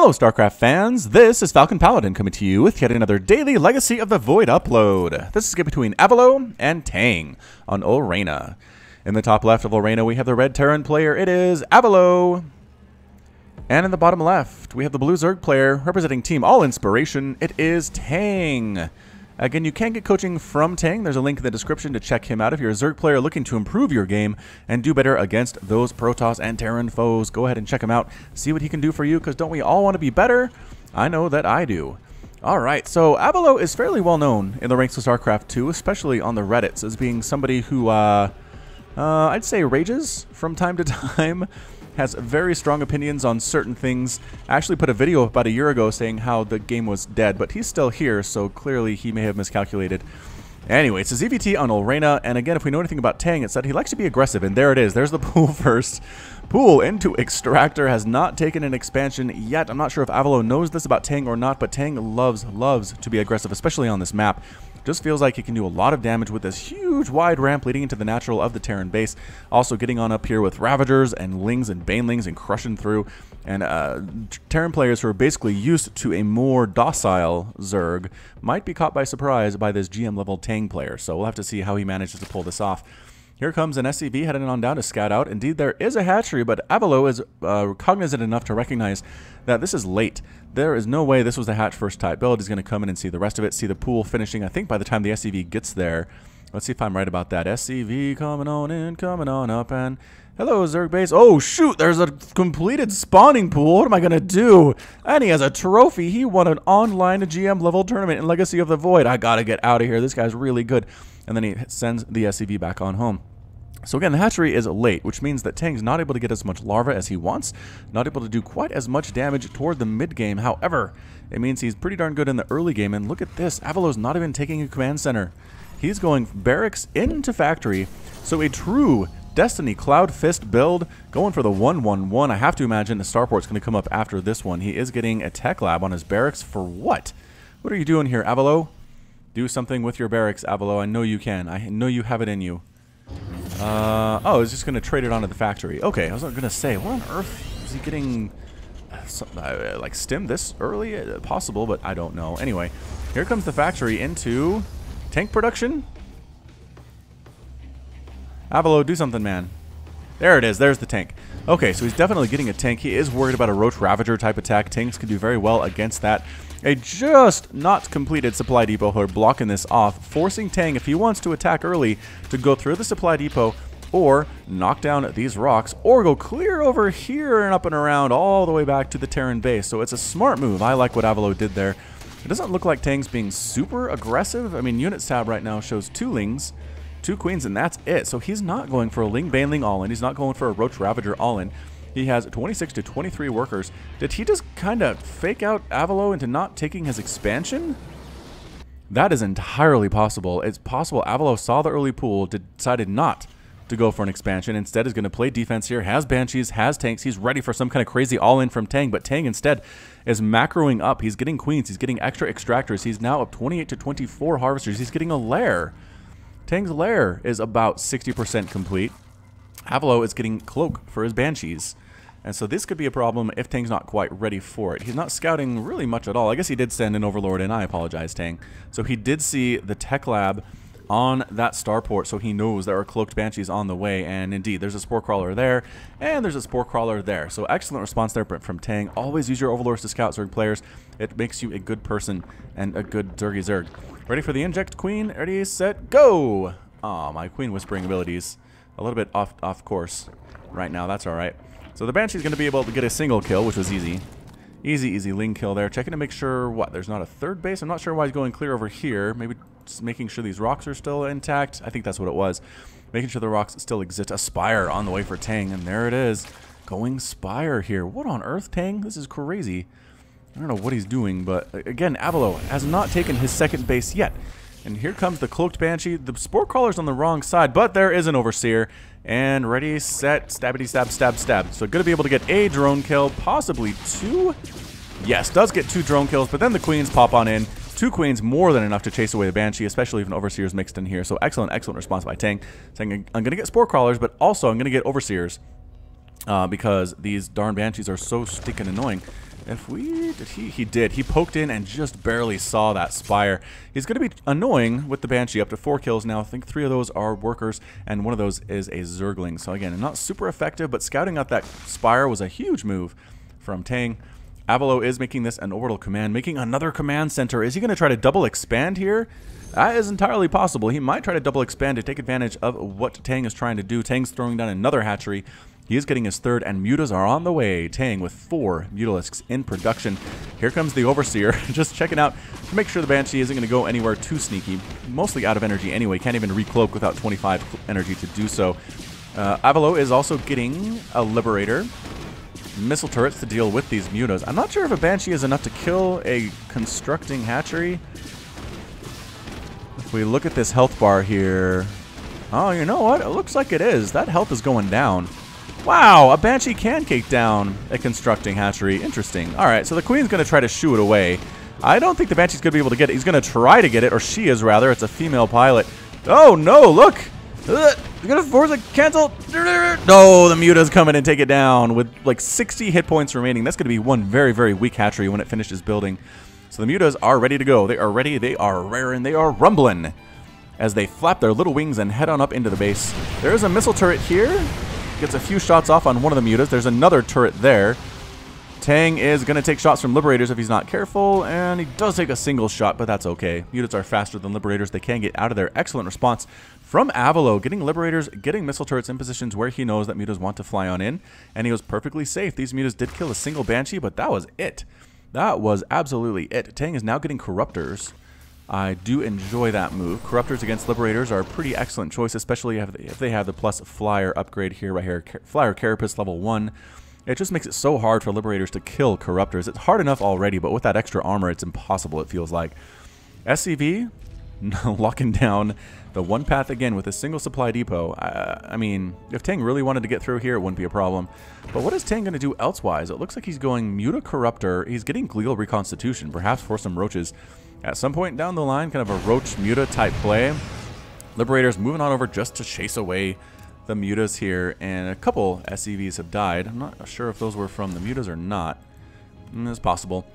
Hello StarCraft fans, this is Falcon Paladin coming to you with yet another daily Legacy of the Void upload. This is a game between Avilo and Tang on Ulerna. In the top left of Ulerna we have the red Terran player, it is Avilo. And in the bottom left we have the blue Zerg player representing Team All Inspiration, it is Tang. Again, you can get coaching from Tang. There's a link in the description to check him out if you're a Zerg player looking to improve your game and do better against those Protoss and Terran foes. Go ahead and check him out. See what he can do for you, because don't we all want to be better? I know that I do. Alright, so Avilo is fairly well known in the ranks of StarCraft 2, especially on the Reddits, as being somebody who, I'd say rages from time to time. Has very strong opinions on certain things. I actually put a video about a year ago saying how the game was dead, but he's still here, so clearly he may have miscalculated. Anyway, it's a ZVT on Ulerna, and again, if we know anything about Tang, it's that he likes to be aggressive, and there it is. There's the pool first. Pool into Extractor, has not taken an expansion yet. I'm not sure if Avilo knows this about Tang or not, but Tang loves to be aggressive, especially on this map. Just feels like he can do a lot of damage with this huge wide ramp leading into the natural of the Terran base. Also getting on up here with Ravagers and Lings and Banelings and crushing through. And Terran players who are basically used to a more docile Zerg might be caught by surprise by this GM level Tang player. So we'll have to see how he manages to pull this off. Here comes an SCV heading on down to scout out. Indeed, there is a hatchery, but Avilo is cognizant enough to recognize that this is late. There is no way this was the hatch first type build. He's going to come in and see the rest of it, see the pool finishing, I think, by the time the SCV gets there. Let's see if I'm right about that. SCV coming on in, coming on up, and hello, Zerg base. Oh, shoot, there's a completed spawning pool. What am I going to do? And he has a trophy. He won an online GM level tournament in Legacy of the Void. I got to get out of here. This guy's really good. And then he sends the SCV back on home. So again, the hatchery is late, which means that Tang's not able to get as much larva as he wants, not able to do quite as much damage toward the mid-game. However, it means he's pretty darn good in the early game, and look at this, Avilo's not even taking a command center. He's going barracks into factory, so a true Destiny Cloud Fist build, going for the 1-1-1. I have to imagine the starport's going to come up after this one. He is getting a tech lab on his barracks for what? What are you doing here, Avilo? Do something with your barracks, Avilo. I know you can. I know you have it in you. Oh, he's just going to trade it onto the factory. Okay, I was going to say, what on earth is he getting, like, stim this early? Possible, but I don't know. Anyway, here comes the factory into tank production. Avilo, do something, man. There it is. There's the tank. Okay, so he's definitely getting a tank. He is worried about a Roach Ravager type attack. Tanks can do very well against that. A just not completed supply depot here blocking this off, forcing Tang, if he wants to attack early, to go through the supply depot or knock down these rocks or go clear over here and up and around all the way back to the Terran base. So it's a smart move. I like what Avilo did there. It doesn't look like Tang's being super aggressive. I mean, Units tab right now shows 2 Lings, 2 Queens, and that's it. So he's not going for a Ling Baneling all-in. He's not going for a Roach Ravager all-in. He has 26 to 23 workers. Did he just kind of fake out Avilo into not taking his expansion? That is entirely possible. It's possible Avilo saw the early pool, decided not to go for an expansion. Instead is going to play defense here, has Banshees, has tanks. He's ready for some kind of crazy all-in from Tang, but Tang instead is macroing up. He's getting Queens. He's getting extra Extractors. He's now up 28 to 24 Harvesters. He's getting a lair. Tang's lair is about 60% complete. Avilo is getting Cloak for his Banshees. And so this could be a problem if Tang's not quite ready for it. He's not scouting really much at all. I guess he did send an Overlord in. I apologize, Tang. So he did see the tech lab on that starport, so he knows there are cloaked Banshees on the way. And indeed, there's a Spore Crawler there, and there's a Spore Crawler there. So excellent response there from Tang. Always use your Overlords to scout Zerg players. It makes you a good person and a good Zergy Zerg. Ready for the Inject Queen? Ready, set, go! Aw, my Queen Whispering abilities. A little bit off course right now. That's alright. So the Banshee's going to be able to get a single kill, which was easy. Easy Ling kill there. Checking to make sure, what, there's not a third base? I'm not sure why he's going clear over here. Maybe just making sure these rocks are still intact. I think that's what it was. Making sure the rocks still exist. A Spire on the way for Tang, and there it is. Going Spire here. What on earth, Tang? This is crazy. I don't know what he's doing, but again, Avilo has not taken his second base yet. And here comes the Cloaked Banshee. The Spore Crawler's on the wrong side, but there is an Overseer. And ready, set, stabbity, stab, stab, stab. So going to be able to get a drone kill, possibly 2. Yes, does get 2 drone kills, but then the Queens pop on in. 2 Queens, more than enough to chase away the Banshee, especially if an Overseer is mixed in here. So excellent response by Tang. Saying, I'm going to get Spore Crawlers, but also I'm going to get Overseers. because these darn Banshees are so stinking annoying. If we... He did. He poked in and just barely saw that Spire. He's going to be annoying with the Banshee. Up to 4 kills now. I think 3 of those are workers, and 1 of those is a Zergling. So again, not super effective, but scouting out that Spire was a huge move from Tang. Avilo is making this an orbital command, making another command center. Is he going to try to double expand here? That is entirely possible. He might try to double expand to take advantage of what Tang is trying to do. Tang's throwing down another hatchery. He is getting his 3rd, and mutas are on the way. Tang with 4 mutalisks in production. Here comes the Overseer, just checking out to make sure the Banshee isn't going to go anywhere too sneaky. Mostly out of energy anyway. Can't even recloak without 25 energy to do so. Avilo is also getting a Liberator. Missile turrets to deal with these mutas. I'm not sure if a Banshee is enough to kill a constructing hatchery. If we look at this health bar here... Oh, you know what? It looks like it is. That health is going down. Wow, a Banshee can kick down a constructing hatchery. Interesting. Alright, so the Queen's going to try to shoo it away. I don't think the Banshee's going to be able to get it. He's going to try to get it, or she is rather. It's a female pilot. Oh, no, look! You're going to force a cancel. No, the muta's coming and take it down with like 60 hit points remaining. That's going to be one very, very weak hatchery when it finishes building. So the mutas are ready to go. They are ready. They are raring. They are rumbling as they flap their little wings and head on up into the base. There is a missile turret here. Gets a few shots off on one of the mutas. There's another turret there. Tang is going to take shots from Liberators if he's not careful, and he does take a single shot, but that's okay. Mutas are faster than Liberators. They can get out of there. Excellent response from Avilo, getting Liberators, getting missile turrets in positions where he knows that mutas want to fly on in, and he was perfectly safe. These mutas did kill a single Banshee, but that was it. That was absolutely it. Tang is now getting Corruptors. I do enjoy that move. Corruptors against Liberators are a pretty excellent choice, especially if they have the plus Flyer upgrade here, right here. Flyer Carapace level 1. It just makes it so hard for Liberators to kill Corruptors. It's hard enough already, but with that extra armor, it's impossible, it feels like. SCV, locking down the one path again with a single supply depot. I mean, if Tang really wanted to get through here, it wouldn't be a problem. But what is Tang going to do elsewise? It looks like he's going Muta Corruptor. He's getting Glial Reconstitution, perhaps for some roaches. At some point down the line, kind of a roach muta type play. Liberators moving on over just to chase away the mutas here, and a couple SCVs have died. I'm not sure if those were from the mutas or not. It's possible.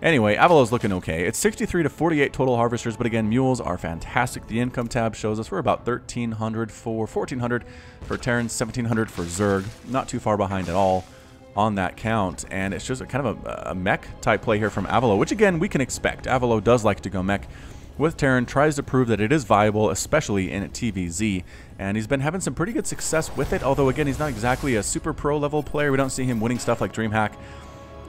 Anyway, Avilo's looking okay. It's 63 to 48 total harvesters, but again, mules are fantastic. The income tab shows us we're about 1,300 for 1,400 for Terran, 1,700 for Zerg. Not too far behind at all on that count, and it's just a kind of a mech type play here from Avilo, which again we can expect. Avilo does like to go mech with Terran, tries to prove that it is viable, especially in TVZ, and he's been having some pretty good success with it, although again he's not exactly a super pro level player. We don't see him winning stuff like DreamHack,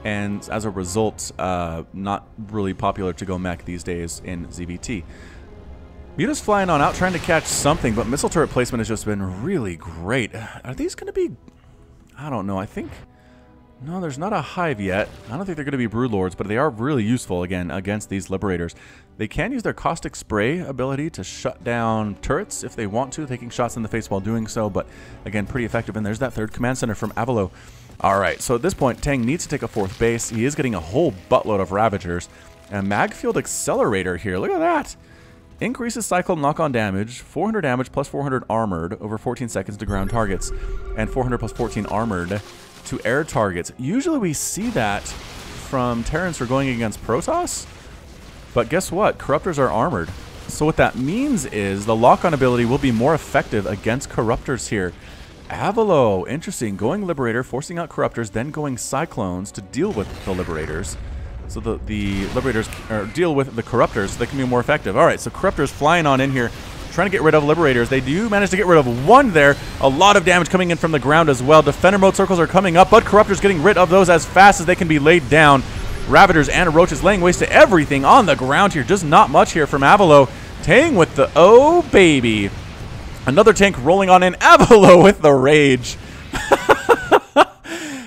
and as a result, not really popular to go mech these days in ZVT. Muta's flying on out trying to catch something, but missile turret placement has just been really great. Are these going to be... I don't know, I think... No, there's not a hive yet. I don't think they're going to be Broodlords, but they are really useful, again, against these Liberators. They can use their Caustic Spray ability to shut down turrets if they want to, taking shots in the face while doing so, but again, pretty effective. And there's that third command center from Avilo. Alright, so at this point, Tang needs to take a fourth base. He is getting a whole buttload of Ravagers. And Magfield Accelerator here, look at that! Increases Cyclone knock-on damage, 400 damage plus 400 armored over 14 seconds to ground targets, and 400 plus 14 armored to air targets. Usually we see that from Terrans for going against Protoss, but guess what? Corruptors are armored. So what that means is the lock-on ability will be more effective against Corruptors here. Avilo, interesting. Going Liberator, forcing out Corruptors, then going Cyclones to deal with the Liberators. So the Liberators deal with the Corruptors so they can be more effective. Alright, so Corruptors flying on in here, trying to get rid of Liberators. They do manage to get rid of one there. A lot of damage coming in from the ground as well. Defender mode circles are coming up, but Corruptors getting rid of those as fast as they can be laid down. Ravagers and Roaches laying waste to everything on the ground here. Just not much here from Avilo. Tang with the oh baby. Another tank rolling on in. Avilo with the rage.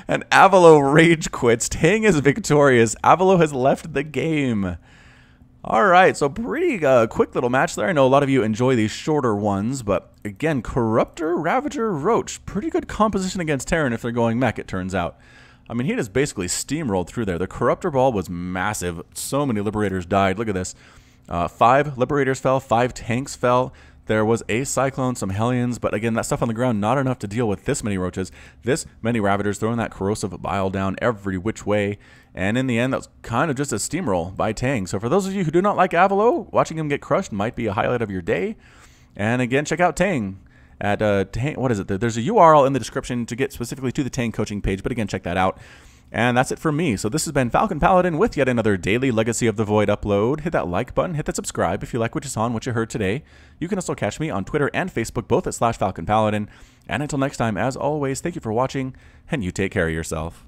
And Avilo rage quits. Tang is victorious. Avilo has left the game. Alright, so pretty quick little match there. I know a lot of you enjoy these shorter ones, but again, Corruptor, Ravager, Roach. Pretty good composition against Terran if they're going mech, it turns out. I mean, he just basically steamrolled through there. The Corruptor ball was massive. So many Liberators died. Look at this. 5 Liberators fell, 5 tanks fell. There was a Cyclone, some Hellions, but again, that stuff on the ground, not enough to deal with this many Roaches, this many Ravagers, throwing that corrosive bile down every which way. And in the end, that was kind of just a steamroll by Tang. So for those of you who do not like Avilo, watching him get crushed might be a highlight of your day. And again, check out Tang at, Tang, what is it? There's a URL in the description to get specifically to the Tang coaching page, but again, check that out. And that's it for me. So this has been Falcon Paladin with yet another daily Legacy of the Void upload. Hit that like button, hit that subscribe if you like what you saw and what you heard today. You can also catch me on Twitter and Facebook, both at /Falcon Paladin. And until next time, as always, thank you for watching, and you take care of yourself.